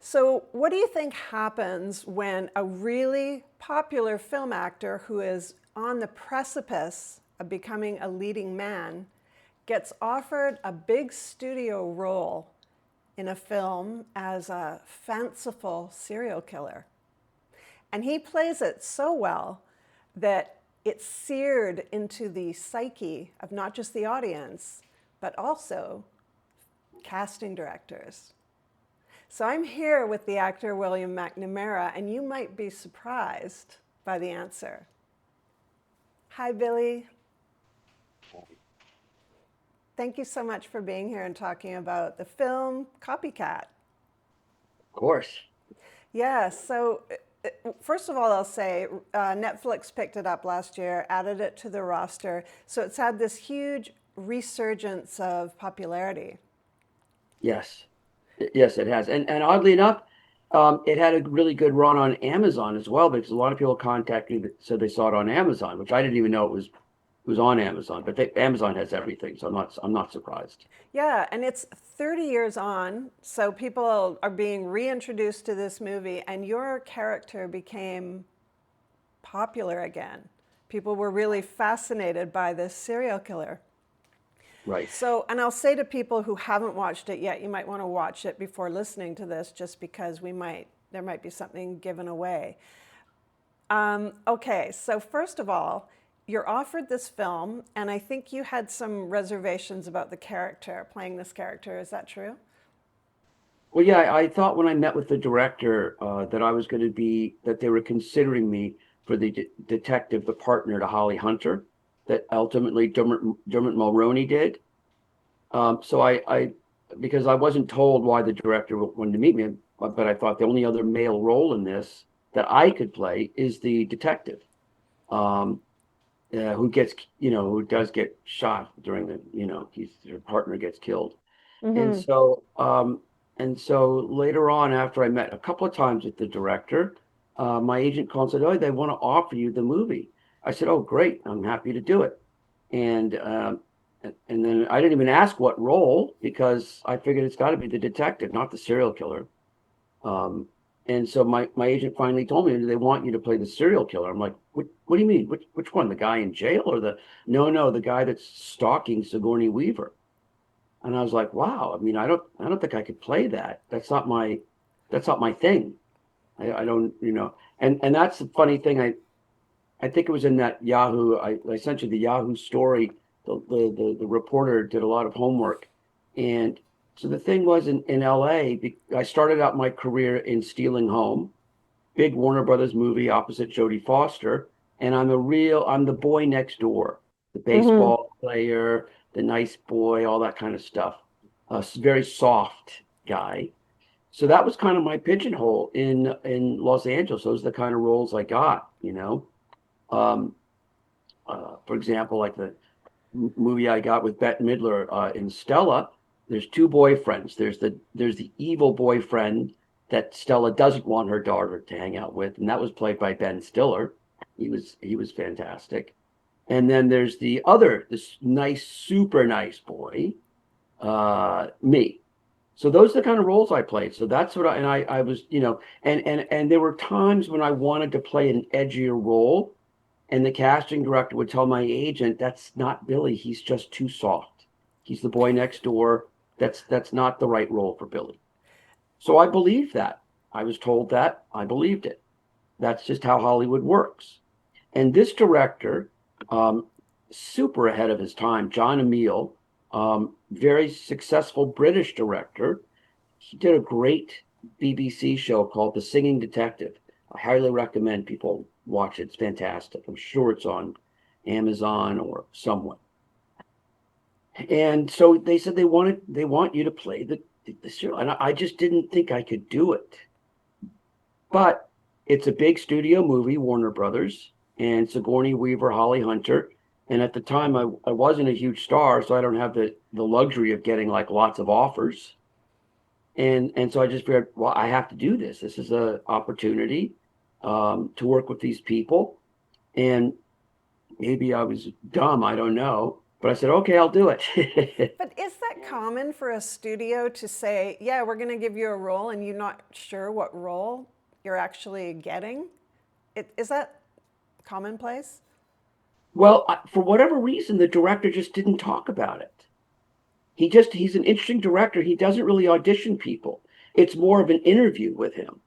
So, what do you think happens when a really popular film actor who is on the precipice of becoming a leading man gets offered a big studio role in a film as a fanciful serial killer? And he plays it so well that it's seared into the psyche of not just the audience, but also casting directors. So I'm here with the actor William Mcnamara, and you might be surprised by the answer. Hi, Billy. Thank you so much for being here and talking about the film CopyCat. Of course. Yeah, so first of all, I'll say Netflix picked it up last year, added it to the roster. So it's had this huge resurgence of popularity. Yes. Yes, it has. And oddly enough, it had a really good run on Amazon as well, because a lot of people contacted me that said they saw it on Amazon, which I didn't even know it was on Amazon. But Amazon has everything, so I'm not surprised. Yeah, and it's 30 years on, so people are being reintroduced to this movie, and your character became popular again. People were really fascinated by this serial killer. Right. So, and I'll say to people who haven't watched it yet, you might want to watch it before listening to this, just because there might be something given away. Okay, so first of all, you're offered this film, and I think you had some reservations about the character, playing this character. Is that true? Well, yeah, I thought when I met with the director that I was going to be that they were considering me for the detective, the partner to Holly Hunter, that ultimately Dermot Mulroney did. So because I wasn't told why the director wanted to meet me, but I thought the only other male role in this that I could play is the detective, um, who who does get shot during her partner gets killed. And Mm-hmm. so, later on, after I met a couple of times with the director, my agent called and said, "Oh, they want to offer you the movie." I said, "Oh, great! I'm happy to do it." And then I didn't even ask what role because I figured it's got to be the detective, not the serial killer. Um, and so my agent finally told me, "They want you to play the serial killer." I'm like, "What do you mean? Which one? The guy in jail or the no, the guy that's stalking Sigourney Weaver?" And I was like, wow, I mean, I don't think I could play that. That's not my thing. I don't, and that's the funny thing. I think it was in that Yahoo, I sent you the Yahoo story. The reporter did a lot of homework. And so the thing was in LA, I started out my career in Stealing Home, big Warner Brothers movie opposite Jodie Foster. And I'm the boy next door, the Mm-hmm. baseball player, the nice boy, all that kind of stuff. A very soft guy. So that was kind of my pigeonhole in Los Angeles. Those are the kind of roles I got. Um, for example, like the movie I got with Bette Midler in Stella. There's two boyfriends. There's the evil boyfriend that Stella doesn't want her daughter to hang out with, and that was played by Ben Stiller. He was fantastic. And then there's this nice, super nice boy, me. So those are the kind of roles I played. So that's what I was, and there were times when I wanted to play an edgier role, and the casting director would tell my agent, "That's not Billy. He's just too soft. He's the boy next door. That's not the right role for Billy." So I believed that. I was told that. I believed it. That's just how Hollywood works. And this director, um, super ahead of his time, John Emile, very successful British director. He did a great BBC show called The Singing Detective. I highly recommend people watch it. It's fantastic. I'm sure it's on Amazon or somewhere. And so they said they want you to play the serial, and I just didn't think I could do it. But it's a big studio movie, Warner Brothers, and Sigourney Weaver, Holly Hunter. And at the time, I wasn't a huge star, so I don't have the luxury of getting like lots of offers. And so I just figured, well, I have to do this. This is an opportunity to work with these people. And maybe I was dumb, I don't know, But I said, okay, I'll do it. But is that common for a studio to say, yeah, we're going to give you a role and you're not sure what role you're actually getting? Is that commonplace? Well, for whatever reason, the director just didn't talk about it. He's an interesting director. He doesn't really audition people. It's more of an interview with him.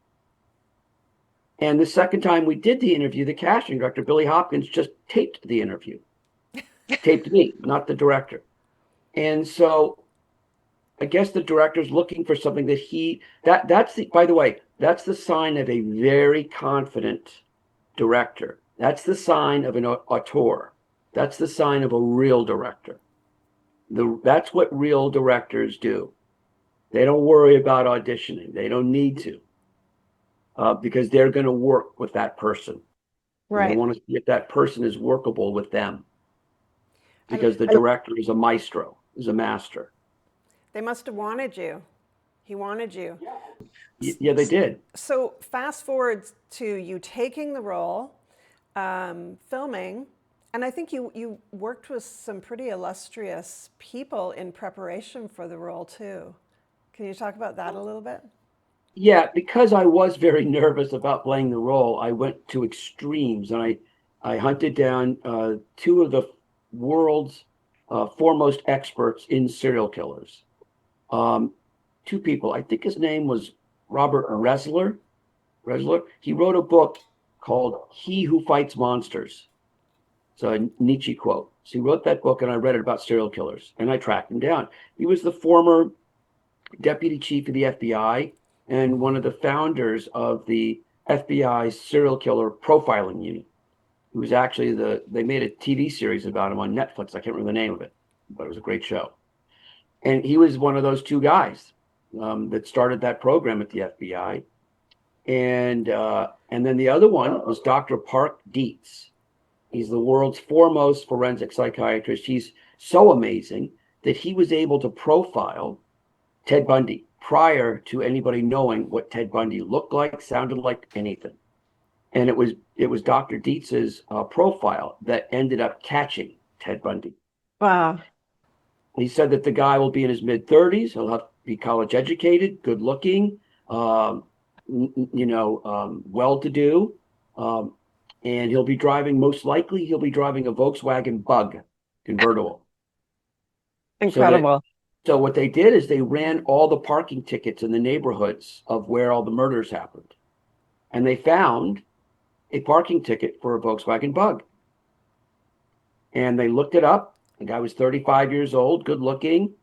And the second time we did the interview, the casting director, Billy Hopkins, just taped the interview, taped me, not the director. And so I guess the director's looking for something that's the, by the way, that's the sign of a very confident director. That's the sign of an auteur. That's the sign of a real director. That's what real directors do. They don't worry about auditioning. They don't need to, because they're going to work with that person. And they Right. want to see if that person is workable with them, And because the director is a maestro, is a master. they must have wanted you. He wanted you. Yeah, they did. So fast forward to you taking the role, filming, and I think you worked with some pretty illustrious people in preparation for the role too. Can you talk about that a little bit? Yeah, because I was very nervous about playing the role, I went to extremes, and I hunted down two of the world's foremost experts in serial killers. Um, Two people. I think his name was Robert Resler. Resler. He wrote a book called "He Who Fights Monsters." It's a Nietzsche quote. So he wrote that book, and I read it about serial killers, and I tracked him down. He was the former deputy chief of the FBI and one of the founders of the FBI's serial killer profiling unit. He was actually they made a TV series about him on Netflix. I can't remember the name of it, but it was a great show. And he was one of those two guys that started that program at the FBI. And then the other one was Dr. Park Dietz. He's the world's foremost forensic psychiatrist. He's so amazing that he was able to profile Ted Bundy prior to anybody knowing what Ted Bundy looked like, sounded like, anything. And it was Dr. Dietz's profile that ended up catching Ted Bundy. Wow. He said that the guy will be in his mid-30s. He'll have to be college educated, good looking, well-to-do, and he'll be driving a Volkswagen Bug convertible. Incredible. So what they did is they ran all the parking tickets in the neighborhoods of where all the murders happened. And they found a parking ticket for a Volkswagen Bug. And they looked it up. The guy was 35 years old, good looking,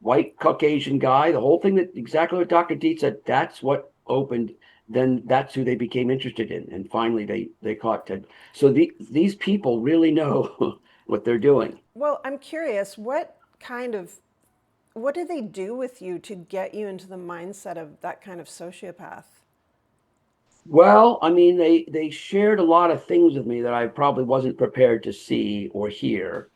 white Caucasian guy. The whole thing, that exactly what Dr. Dietz said, that's what opened. Then that's who they became interested in. And finally they caught Ted. So these people really know what they're doing. Well, I'm curious, what do they do with you to get you into the mindset of that kind of sociopath? Well, I mean, they shared a lot of things with me that I probably wasn't prepared to see or hear.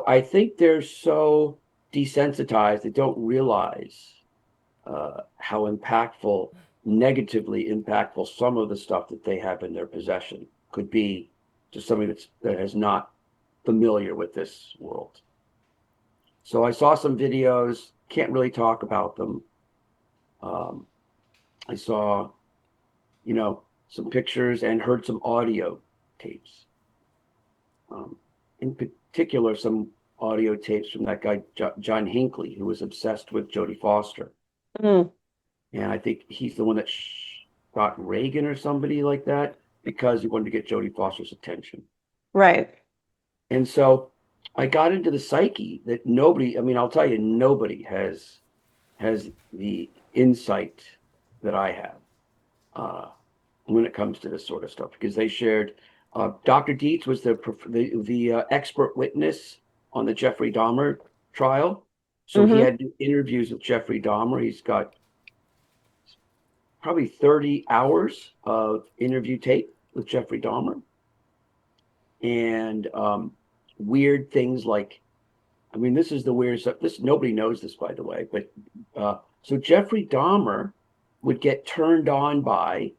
I think they're so desensitized, they don't realize how negatively impactful some of the stuff that they have in their possession could be to somebody that is not familiar with this world. So I saw some videos, can't really talk about them. I saw, some pictures and heard some audio tapes. In particular, some audio tapes from that guy, John Hinckley, who was obsessed with Jodie Foster. Mm. And I think he's the one that shot Reagan or somebody like that because he wanted to get Jodie Foster's attention. Right. And so I got into the psyche that I'll tell you, nobody has the insight that I have when it comes to this sort of stuff, because they shared. Dr. Dietz was the expert witness on the Jeffrey Dahmer trial. So he had interviews with Jeffrey Dahmer. He's got probably 30 hours of interview tape with Jeffrey Dahmer. And weird things like, this is the weird stuff. Nobody knows this, by the way, but so Jeffrey Dahmer would get turned on by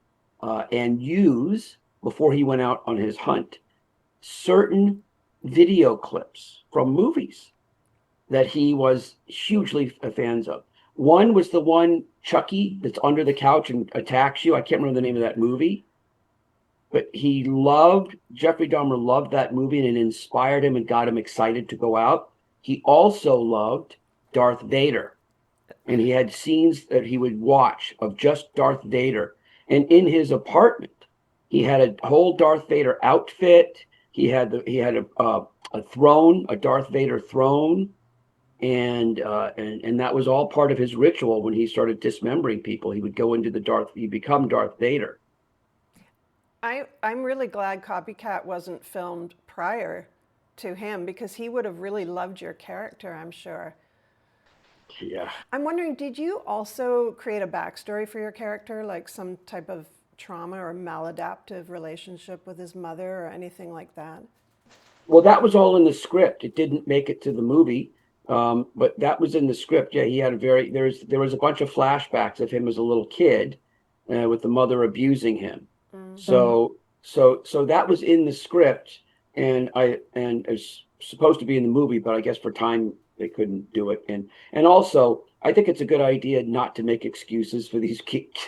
and use, before he went out on his hunt, certain video clips from movies that he was hugely fans of. One was the one Chucky that's under the couch and attacks you. I can't remember the name of that movie, but Jeffrey Dahmer loved that movie, and it inspired him and got him excited to go out. He also loved Darth Vader, and he had scenes that he would watch of just Darth Vader. And in his apartment, he had a whole Darth Vader outfit. He had a throne, a Darth Vader throne, and that was all part of his ritual. When he started dismembering people, he would go into he'd become Darth Vader. I'm really glad CopyCat wasn't filmed prior to him, because he would have really loved your character, I'm sure. Yeah. I'm wondering, did you also create a backstory for your character, like some type of trauma or maladaptive relationship with his mother or anything like that? Well, that was all in the script. It didn't make it to the movie, but that was in the script. Yeah, he had there was a bunch of flashbacks of him as a little kid, with the mother abusing him. So that was in the script, and it's supposed to be in the movie, but I guess for time they couldn't do it. And also, I think it's a good idea not to make excuses for these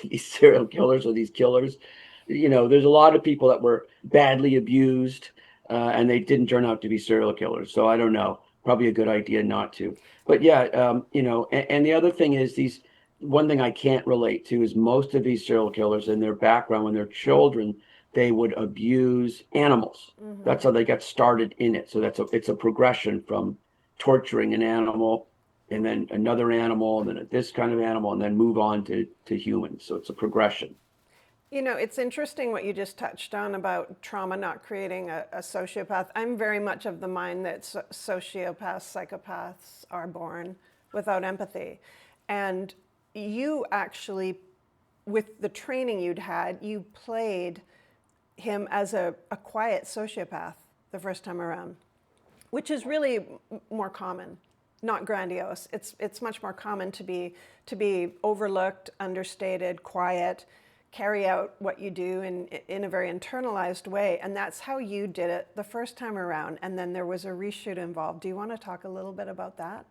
these serial killers or these killers. There's a lot of people that were badly abused, and they didn't turn out to be serial killers. So I don't know. Probably a good idea not to. But yeah, and the other thing is one thing I can't relate to is most of these serial killers in their background, when they're children, they would abuse animals. That's how they got started in it. So it's a progression from torturing an animal, and then another animal, and then this kind of animal, and then move on to humans. So it's a progression. It's interesting what you just touched on about trauma not creating a sociopath. I'm very much of the mind that sociopaths, psychopaths are born without empathy. And you actually, with the training you'd had, you played him as a quiet sociopath the first time around, which is really more common, not grandiose. It's much more common to be overlooked, understated, quiet, carry out what you do in a very internalized way. And that's how you did it the first time around. And then there was a reshoot involved. Do you want to talk a little bit about that?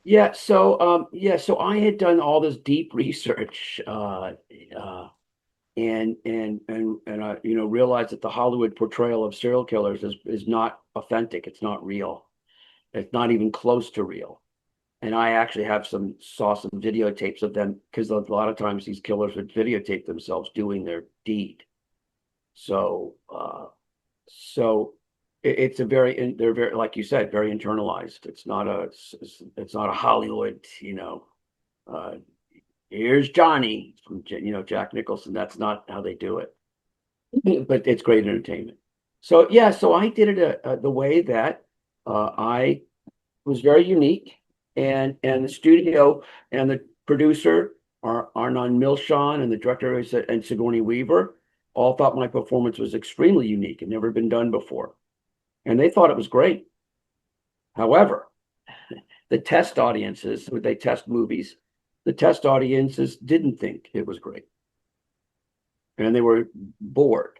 Yeah. So I had done all this deep research, and I realized that the Hollywood portrayal of serial killers is not authentic. It's not real. It's not even close to real. And I actually saw some videotapes of them, because a lot of times these killers would videotape themselves doing their deed. So, it's they're very, like you said, very internalized. It's not a Hollywood, uh, here's Johnny from, Jack Nicholson. That's not how they do it, but it's great entertainment. So yeah, so I did it the way that I was very unique, and the studio and the producer Arnon Milchan and the director and Sigourney Weaver all thought my performance was extremely unique and never been done before, and they thought it was great. However, the test audiences, when they test movies, the test audiences didn't think it was great, and they were bored,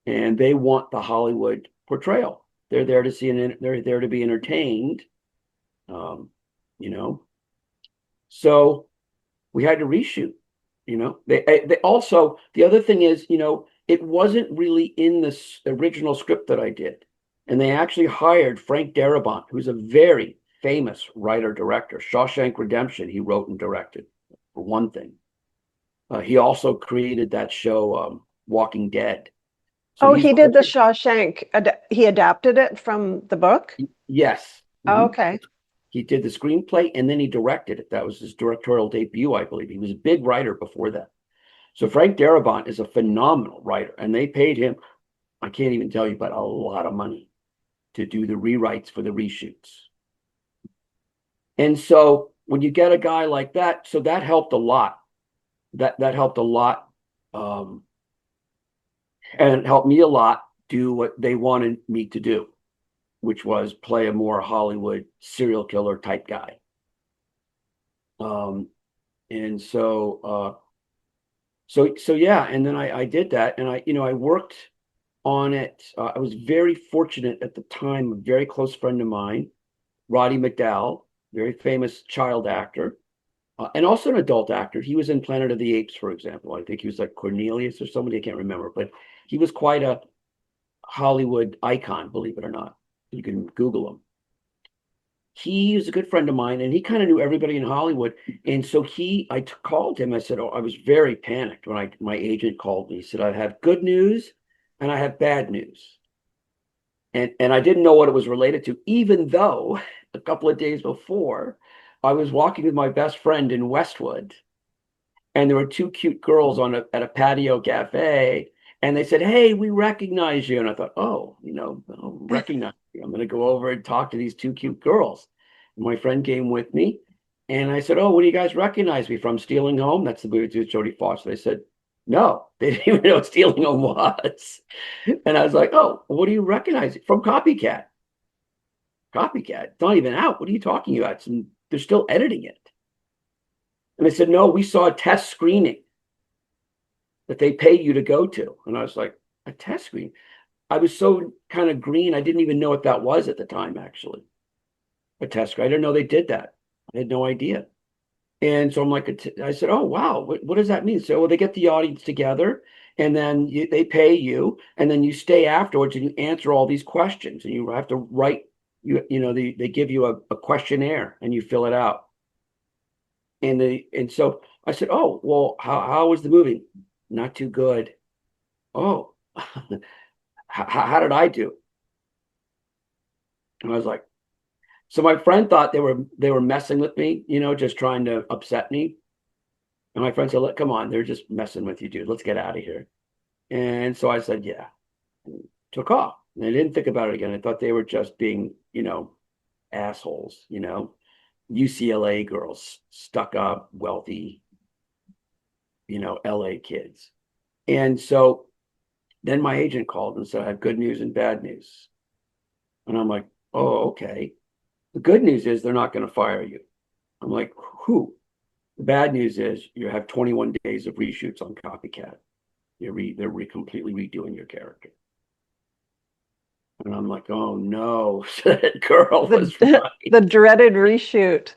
and they want the Hollywood portrayal. They're there to they're there to be entertained, um, you know. So we had to reshoot. They also, the other thing is, it wasn't really in this original script that I did, and they actually hired Frank Darabont, who's a very famous writer director. Shawshank Redemption, he wrote and directed, for one thing. He also created that show, Walking Dead. So Oh, he's he did the great. Shawshank. He adapted it from the book? Yes. Oh, Mhm. okay. He did the screenplay and then he directed it. That was his directorial debut, I believe. He was a big writer before that. So Frank Darabont is a phenomenal writer, and they paid him, I can't even tell you, but a lot of money to do the rewrites for the reshoots. And so when you get a guy like that, so that helped a lot. That helped a lot. Um, and it helped me a lot do what they wanted me to do, which was play a more Hollywood serial killer type guy. Um, and so yeah, and then I did that, and I worked on it. I was very fortunate at the time, a very close friend of mine, Roddy McDowall, very famous child actor, and also an adult actor. He was in Planet of the Apes, for example. I think he was like Cornelius or somebody, I can't remember, but he was quite a Hollywood icon, believe it or not. You can Google him. He was a good friend of mine, and he kind of knew everybody in Hollywood. And so I called him. I said, "Oh, I was very panicked when my agent called me. He said, I have good news and I have bad news." And I didn't know what it was related to, even though a couple of days before I was walking with my best friend in Westwood, and there were two cute girls at a patio cafe, and they said, "Hey, we recognize you." And I thought, "Oh, I'll recognize you. I'm going to go over and talk to these two cute girls." And my friend came with me, and I said, "Oh, what do you guys recognize me from? Stealing Home?" That's the movie with Jodie Foster. They said, "No," they didn't even know what Stealing Home was. And I was like, "Oh, what do you recognize it from? CopyCat." CopyCat, it's not even out. What are you talking about? They're still editing it. And they said, "No, we saw a test screening that they pay you to go to." And I was like, "A test screen?" I was so kind of green. I didn't even know what that was at the time, actually. A test screen. I didn't know they did that. I had no idea. And so I'm like, I said, "Oh, wow. What does that mean?" So, well, they get the audience together, and then they pay you, and then you stay afterwards and you answer all these questions, and you have to write, they give you a questionnaire and you fill it out. And so I said, "Oh, well, how was the movie?" "Not too good." "Oh, how did I do?" And I was like, so my friend thought they were messing with me, just trying to upset me. And my friend said, "Look, come on, they're just messing with you, dude. Let's get out of here." And so I said, "Yeah," and took off. And I didn't think about it again. I thought they were just being, assholes, UCLA girls, stuck up, wealthy, LA kids. And so then my agent called and said, "I have good news and bad news." And I'm like, "Oh, okay. The good news is they're not going to fire you." I'm like, "Who?" "The bad news is you have 21 days of reshoots on CopyCat. They're completely redoing your character." And I'm like, "Oh no." That girl was The, right. the dreaded reshoot.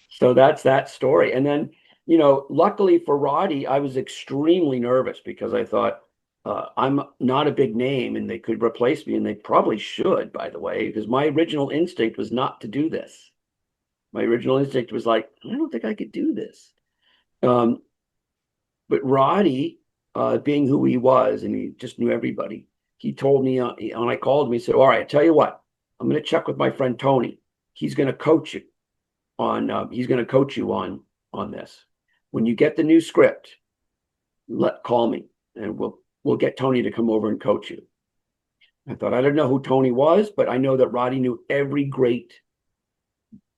So that's that story. And then, luckily for Roddy, I was extremely nervous because I thought I'm not a big name and they could replace me, and they probably should, by the way, because my original instinct was not to do this. My original instinct was like, I don't think I could do this. Um, but Roddy, being who he was, and he just knew everybody, he told me, when I called him, he said, "All right, I tell you what, I'm going to check with my friend Tony. He's going to coach you on this. When you get the new script, call me, and we'll get Tony to come over and coach you." I thought, I didn't know who Tony was, but I know that Roddy knew every great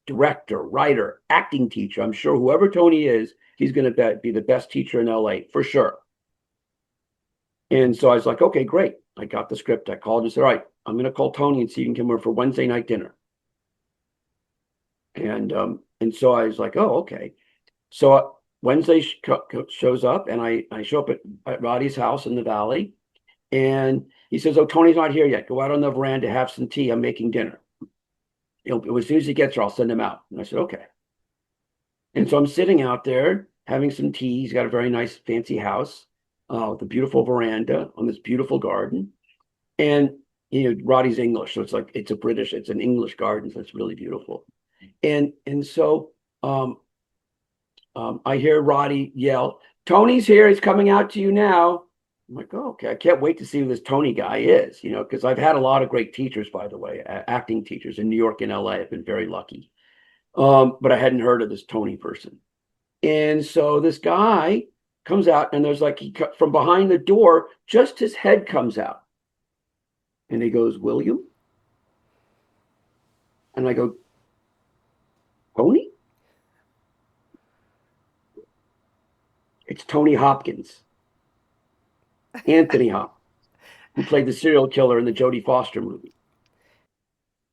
director, writer, acting teacher. I'm sure whoever Tony is, he's going to be the best teacher in LA for sure. And so I was like, "Okay, great." I got the script. I called and said, "All right, I'm going to call Tony and see if he can come over for Wednesday night dinner." And so I was like, "Oh, okay." So Wednesday shows up, and I show up at Roddy's house in the valley, and he says, "Oh, Tony's not here yet. Go out on the veranda, have some tea. I'm making dinner. As soon as he gets here, I'll send him out." And I said, "Okay." And so I'm sitting out there having some tea. He's got a very nice, fancy house with a beautiful veranda on this beautiful garden. And Roddy's English, so it's an English garden, so it's really beautiful. And so I hear Roddy yell, "Tony's here. He's coming out to you now." I'm like, "Oh, okay. I can't wait to see who this Tony guy is, because I've had a lot of great teachers, by the way, acting teachers in New York and LA. I've been very lucky. But I hadn't heard of this Tony person. And so this guy comes out, and there's like, from behind the door, just his head comes out. And he goes, "William?" And I go, "Tony?" "It's Tony Hopkins, Anthony Hopkins, who played the serial killer in the Jodie Foster movie.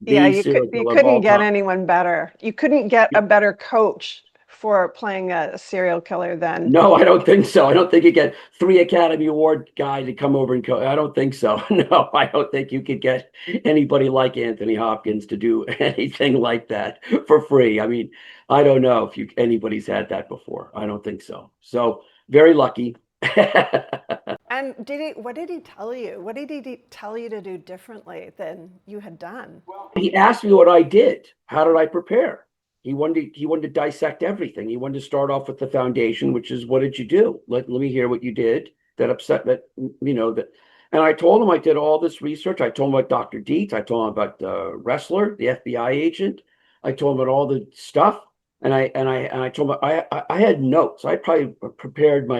Yeah, The serial you killer of couldn't all get time." anyone better. You couldn't get a better coach for playing a serial killer then. No, I don't think so. I don't think you get 3 Academy Award guy to come over and go. I don't think so. No, I don't think you could get anybody like Anthony Hopkins to do anything like that for free. I mean, I don't know if anybody's had that before. I don't think so. So very lucky. And what did he tell you? What did he tell you to do differently than you had done? He asked me what I did. How did I prepare? He wanted to dissect everything. He wanted to start off with the foundation, which is, what did you do? Let me hear what you did that upset that, that. And I told him I did all this research. I told him about Dr. Dietz. I told him about the wrestler, the FBI agent. I told him about all the stuff. And I told him I had notes. I probably prepared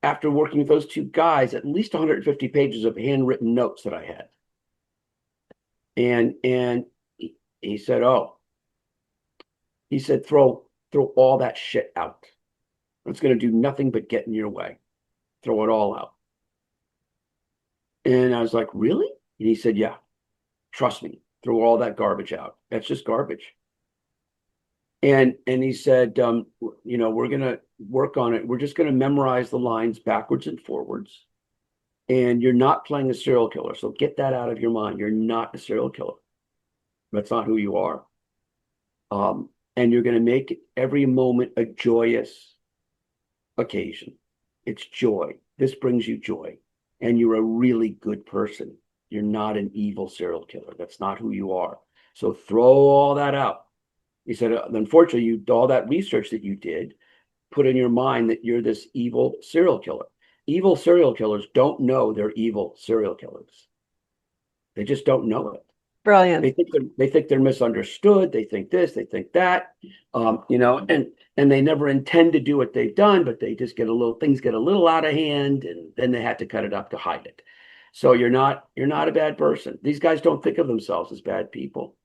after working with those two guys, at least 150 pages of handwritten notes that I had. And he said, oh, he said, throw all that shit out. It's going to do nothing but get in your way. Throw it all out. And I was like, really? And he said, yeah, trust me, throw all that garbage out. That's just garbage. And he said, we're going to work on it. We're just going to memorize the lines backwards and forwards. And you're not playing a serial killer. So get that out of your mind. You're not a serial killer. That's not who you are. And you're going to make every moment a joyous occasion. It's joy. This brings you joy. And you're a really good person. You're not an evil serial killer. That's not who you are. So throw all that out. He said, unfortunately, all that research that you did put in your mind that you're this evil serial killer. Evil serial killers don't know they're evil serial killers. They just don't know it. Brilliant. They think they're misunderstood. They think this, they think that, and they never intend to do what they've done, but they just things get a little out of hand, and then they had to cut it up to hide it. So you're not a bad person. These guys don't think of themselves as bad people.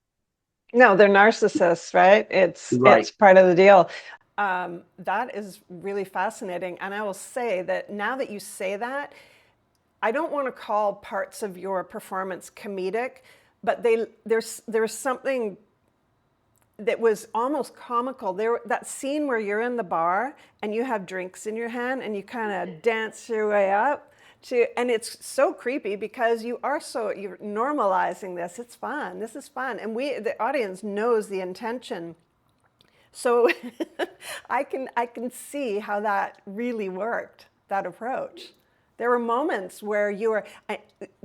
No, they're narcissists, right? It's part of the deal. That is really fascinating. And I will say that now that you say that, I don't want to call parts of your performance comedic, but there's something that was almost comical. That scene where you're in the bar and you have drinks in your hand and you kind of dance your way up and it's so creepy because you're normalizing this. It's fun. This is fun. And the audience knows the intention. So I can see how that really worked, that approach. There were moments where you were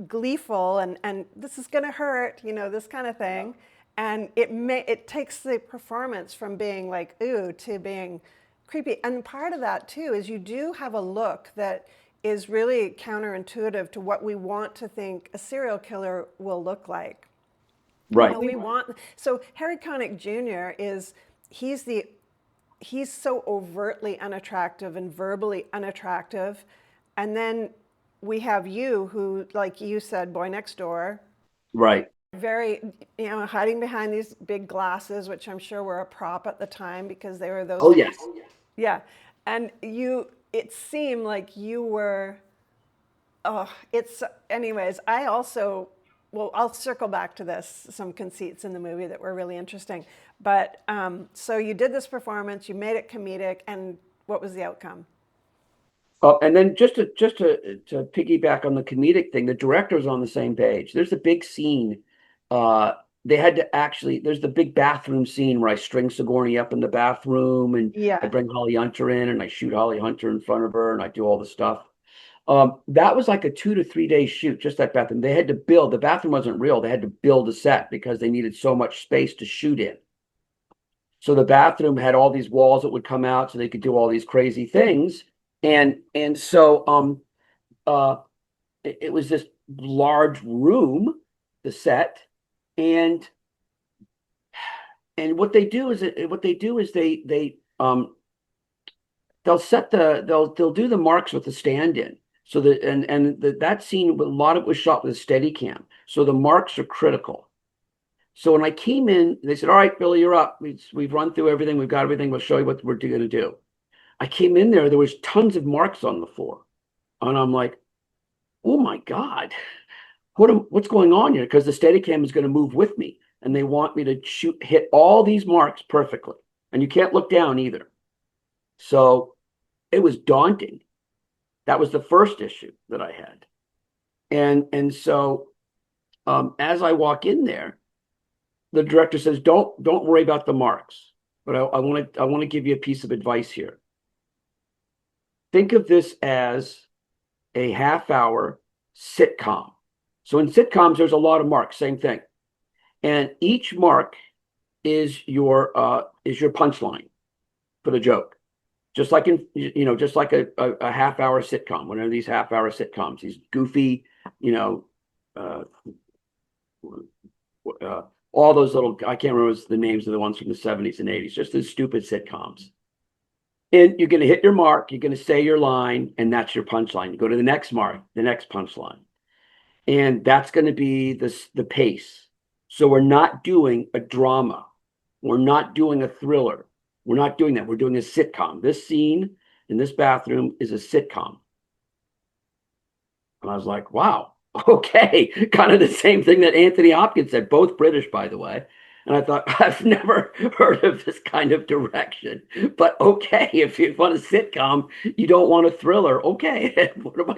gleeful and this is going to hurt, this kind of thing. And it takes the performance from being like, ooh, to being creepy. And part of that, too, is you do have a look that is really counterintuitive to what we want to think a serial killer will look like. Right. So Harry Connick Jr. he's so overtly unattractive and verbally unattractive. And then we have you who, like you said, boy next door. Right. Very, hiding behind these big glasses, which I'm sure were a prop at the time because they were those. Oh, yes. Yeah. And it seemed like you were, anyways, I'll circle back to this, some conceits in the movie that were really interesting. But so you did this performance, you made it comedic, and what was the outcome? And then just to piggyback on the comedic thing, the director's on the same page. There's a big scene. They had to there's the big bathroom scene where I string Sigourney up in the bathroom and I bring Holly Hunter in and I shoot Holly Hunter in front of her and I do all the stuff. That was like a 2 to 3 day shoot, just that bathroom. They had to the bathroom wasn't real. They had to build a set because they needed so much space to shoot in. So the bathroom had all these walls that would come out so they could do all these crazy things. And so it was this large room, the set, and what they do is they'll do the marks with the stand-in. So that scene, a lot of it was shot with a Steadicam. So the marks are critical. So when I came in, they said, "All right, Billy, you're up. We've run through everything. We've got everything. We'll show you what we're going to do." I came in there was tons of marks on the floor. And I'm like, oh my God, what's going on here? Because the Steadicam is going to move with me. And they want me to hit all these marks perfectly. and you can't look down either. So it was daunting. That was the first issue that I had. And so as I walk in there, the director says, don't worry about the marks, but I want to give you a piece of advice here. Think of this as a half-hour sitcom. So in sitcoms, there's a lot of marks, same thing. And each mark is your punchline for the joke. Just like just like a half-hour sitcom, one of these half-hour sitcoms, these goofy, uh, all those little, I can't remember the names of the ones from the 70s and 80s, just the stupid sitcoms. And you're going to hit your mark, you're going to say your line, and that's your punchline. You go to the next mark, the next punchline. And that's going to be the pace. So we're not doing a drama. We're not doing a thriller. We're not doing that. We're doing a sitcom. This scene in this bathroom is a sitcom. And I was like, wow, okay. Kind of the same thing that Anthony Hopkins said, both British, by the way. And I thought, I've never heard of this kind of direction. But okay, if you want a sitcom, you don't want a thriller. Okay, what am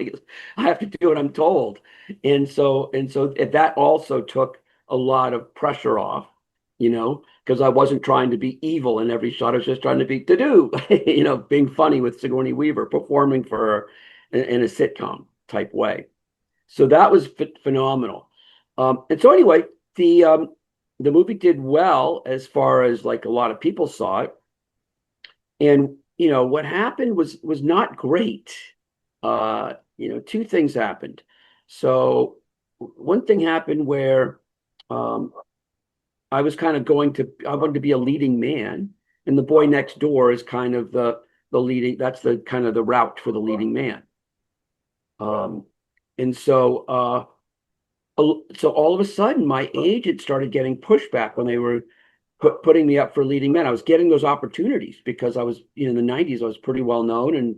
I have to do what I'm told. And so that also took a lot of pressure off, because I wasn't trying to be evil in every shot. I was just trying to be to do, being funny with Sigourney Weaver, performing for her in a sitcom type way. So that was phenomenal. And so anyway, the movie did well as far as like a lot of people saw it. And what happened was not great. Two things happened. So one thing happened where I was kind of I wanted to be a leading man, and the boy next door is kind of the leading, that's the kind of the route for the leading man. And so all of a sudden, my agent started getting pushback when they were putting me up for leading men. I was getting those opportunities because I was, in the 90s, I was pretty well known, and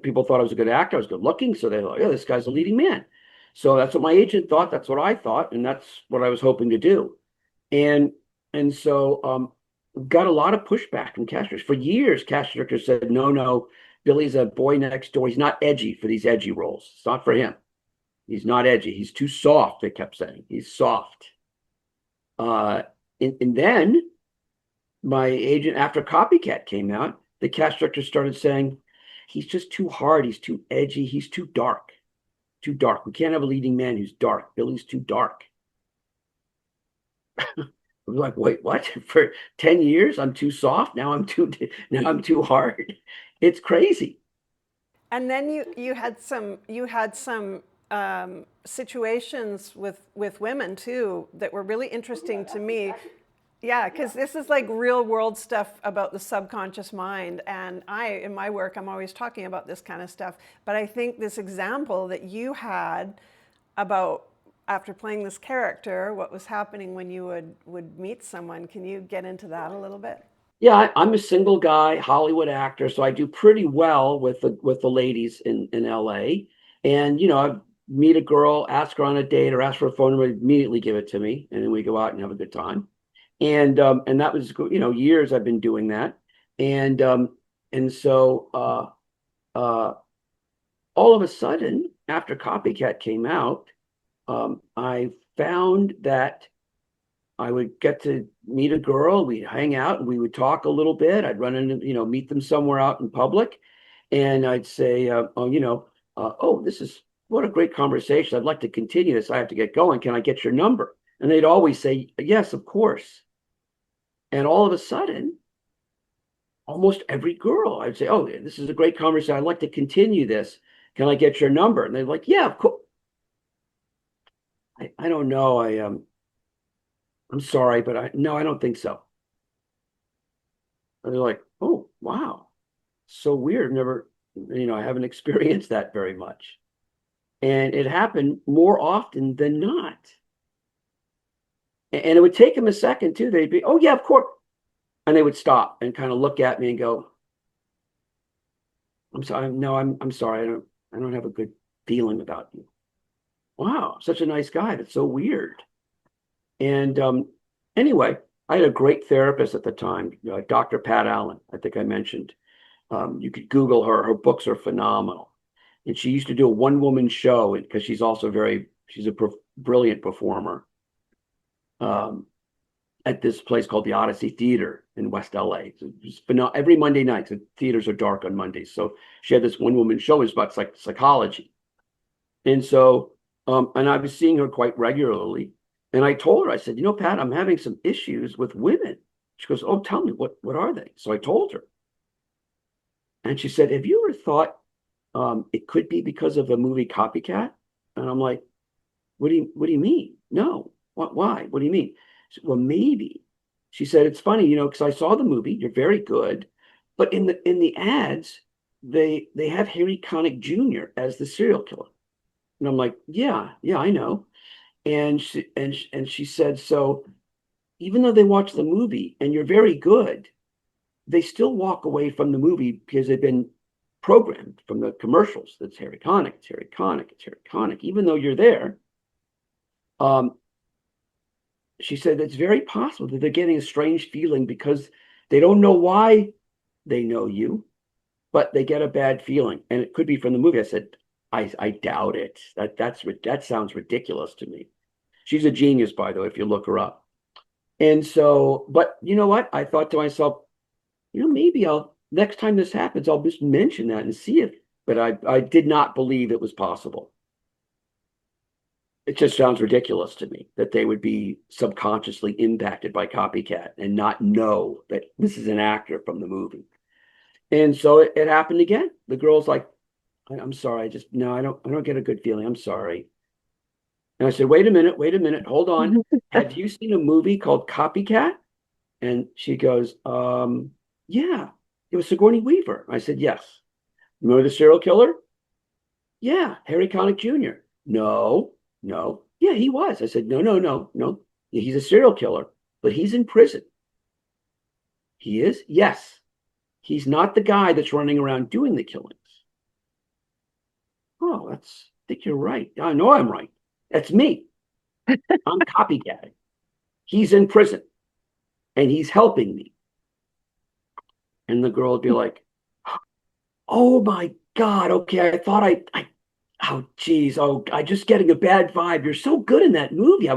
people thought I was a good actor. I was good looking. So they thought, yeah, this guy's a leading man. So that's what my agent thought. That's what I thought. And that's what I was hoping to do. And so got a lot of pushback from cast directors. For years, cast directors said, no, Billy's a boy next door. He's not edgy for these edgy roles. It's not for him. He's not edgy. He's too soft, they kept saying. He's soft. And then my agent, after CopyCat came out, the cast director started saying, he's just too hard. He's too edgy. He's too dark. Too dark. We can't have a leading man who's dark. Billy's too dark. I was like, wait, what? For 10 years, I'm too soft. Now I'm too hard. It's crazy. And then you had some situations with women too that were really interesting to me. Yeah, because this is like real world stuff about the subconscious mind. And in my work, I'm always talking about this kind of stuff. But I think this example that you had about after playing this character, what was happening when you would meet someone. Can you get into that a little bit? Yeah, I'm a single guy, Hollywood actor, so I do pretty well with the ladies in LA. And I meet a girl, ask her on a date, or ask for a phone number, immediately give it to me, and then we go out and have a good time. And that was years I've been doing that. And so all of a sudden, after CopyCat came out, I found that I would get to meet a girl, we'd hang out, and we would talk a little bit. I'd run into, meet them somewhere out in public, and I'd say, this is what a great conversation. I'd like to continue this. I have to get going. Can I get your number? And they'd always say, yes, of course. And all of a sudden, almost every girl, I'd say, oh, this is a great conversation. I'd like to continue this. Can I get your number? And they're like, yeah, of course. I don't know. I'm sorry, but no, I don't think so. And they're like, oh, wow. So weird. Never, I haven't experienced that very much. And it happened more often than not. And it would take them a second too. They'd be, oh yeah, of course. And they would stop and kind of look at me and go, I'm sorry. No, I'm sorry. I don't have a good feeling about you. Wow, such a nice guy. That's so weird. And anyway, I had a great therapist at the time, Dr. Pat Allen, I think I mentioned. You could Google her. Her books are phenomenal. And she used to do a one-woman show because she's also she's a brilliant performer at this place called the Odyssey Theater in West LA. So every Monday night, the theaters are dark on Mondays. So she had this one-woman show. It was about psychology. And so, and I was seeing her quite regularly. And I told her, I said, Pat, I'm having some issues with women. She goes, oh, tell me, what are they? So I told her. And she said, have you ever thought it could be because of the movie CopyCat? And I'm like, what do you mean? No. Why? What do you mean? She said, well, maybe. She said, it's funny, because I saw the movie. You're very good. But in the ads, they have Harry Connick Jr. as the serial killer. And I'm like, yeah, I know. And she said, so even though they watch the movie and you're very good, they still walk away from the movie because they've been programmed from the commercials. That's Harry Connick, it's Harry Connick, it's Harry Connick. Even though you're there, she said it's very possible that they're getting a strange feeling because they don't know why they know you, but they get a bad feeling, and it could be from the movie. I said, I doubt it. That sounds ridiculous to me. She's a genius, by the way, if you look her up. And so, but you know what? I thought to myself, maybe next time this happens, I'll just mention that and see if, but I did not believe it was possible. It just sounds ridiculous to me that they would be subconsciously impacted by CopyCat and not know that this is an actor from the movie. And so it happened again. The girl's like, I'm sorry. No, I don't get a good feeling. I'm sorry. And I said, wait a minute, hold on. Have you seen a movie called CopyCat? And she goes, yeah, it was Sigourney Weaver. I said, yes. Remember the serial killer? Yeah, Harry Connick Jr. No. Yeah, he was. I said, no. Yeah, he's a serial killer, but he's in prison. He is? Yes. He's not the guy that's running around doing the killings. Oh, I think you're right. I know I'm right. That's me. I'm copycatting. He's in prison and he's helping me. And the girl would be like, oh my God. Okay. I thought oh geez. Oh, I just getting a bad vibe. You're so good in that movie.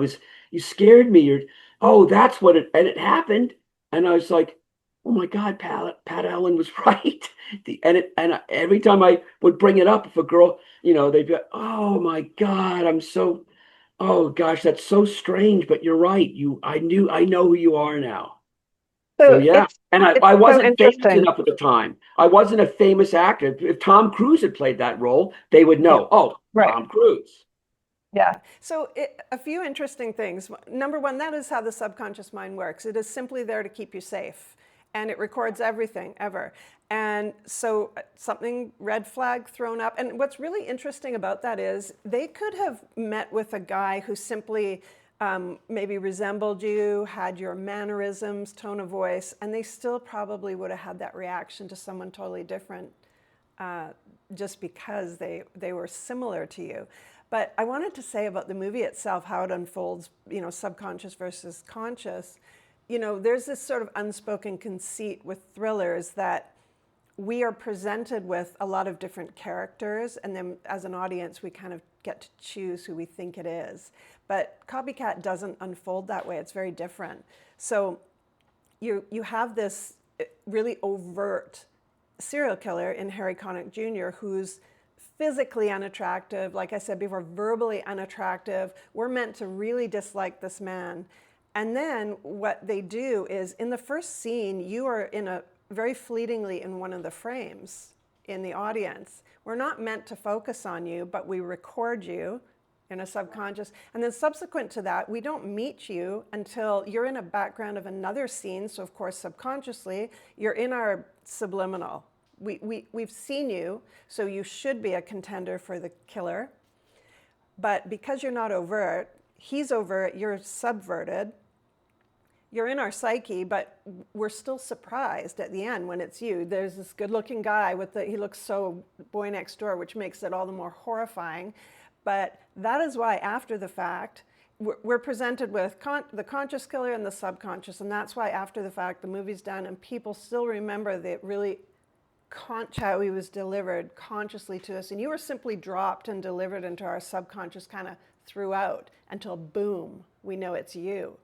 You scared me. That's what and it happened. And I was like, oh my God, Pat Allen was right. And every time I would bring it up, if a girl, they'd be like, oh my God, oh gosh, that's so strange, but you're right. I know who you are now. So yeah. And I it's so wasn't famous interesting. enough at the time. I wasn't a famous actor. If Tom Cruise had played that role, they would know, Yeah. oh, Right. Tom Cruise. Yeah. So a few interesting things. Number one, that is how the subconscious mind works. It is simply there to keep you safe. And it records everything, ever. And so something, red flag thrown up. And what's really interesting about that is they could have met with a guy who simply maybe resembled you, had your mannerisms, tone of voice, and they still probably would have had that reaction to someone totally different just because they were similar to you. But I wanted to say about the movie itself, how it unfolds, subconscious versus conscious. There's this sort of unspoken conceit with thrillers that we are presented with a lot of different characters, and then as an audience, we kind of get to choose who we think it is. But CopyCat doesn't unfold that way. It's very different. So you have this really overt serial killer in Harry Connick Jr., who's physically unattractive, like I said before, verbally unattractive. We're meant to really dislike this man. And then what they do is, in the first scene, you are very fleetingly in one of the frames in the audience. We're not meant to focus on you, but we record you in a subconscious. And then subsequent to that, we don't meet you until you're in a background of another scene. So of course, subconsciously, you're in our subliminal. We've seen you, so you should be a contender for the killer. But because you're not overt, he's overt, you're subverted. You're in our psyche, but we're still surprised at the end when it's you. There's this good-looking guy he looks so boy next door, which makes it all the more horrifying. But that is why after the fact, we're presented with the conscious killer and the subconscious, and that's why after the fact the movie's done and people still remember that really how he was delivered consciously to us, and you were simply dropped and delivered into our subconscious kind of throughout until boom, we know it's you.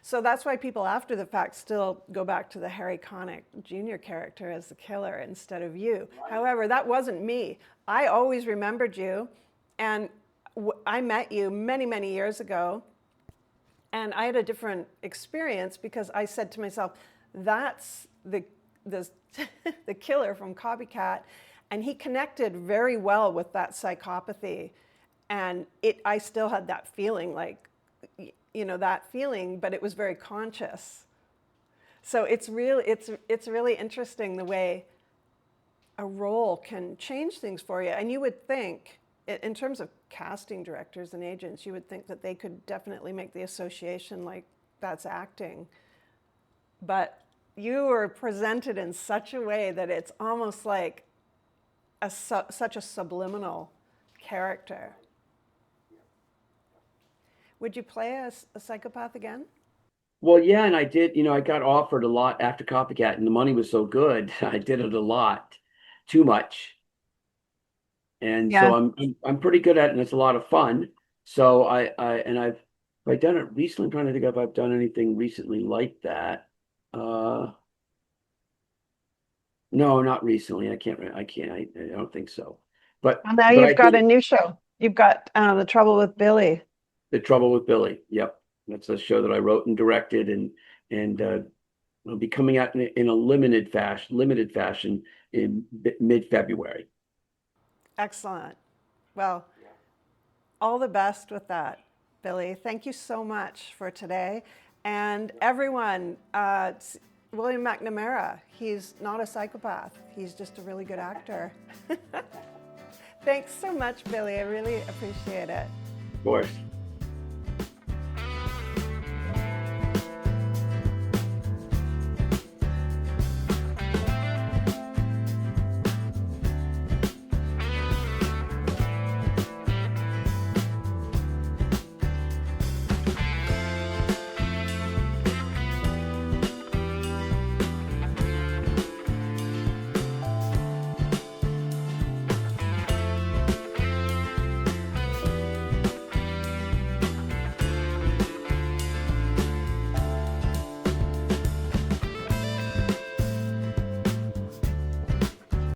So that's why people after the fact still go back to the Harry Connick Jr. character as the killer instead of you. However, that wasn't me. I always remembered you, and I met you many, many years ago, and I had a different experience because I said to myself, that's the killer from CopyCat, and he connected very well with that psychopathy, and I still had that feeling, like, that feeling, but it was very conscious. So it's really interesting the way a role can change things for you. And you would think, in terms of casting directors and agents, you would think that they could definitely make the association like that's acting. But you were presented in such a way that it's almost like such a subliminal character. Would you play a psychopath again? Well, yeah, and I did, I got offered a lot after CopyCat, and the money was so good, I did it a lot, too much. And Yeah. so I'm pretty good at it, and it's a lot of fun. So I've done it recently. I'm trying to think if I've done anything recently like that. No, not recently. I don't think so. But Well, now but I you've got did a new show. You've got The Trouble with Billy. The Trouble with Billy. Yep. That's a show that I wrote and directed, and will be coming out in a limited fashion in mid-February. Excellent. Well, all the best with that, Billy. Thank you so much for today. And everyone, William Mcnamara, he's not a psychopath. He's just a really good actor. Thanks so much, Billy. I really appreciate it. Of course.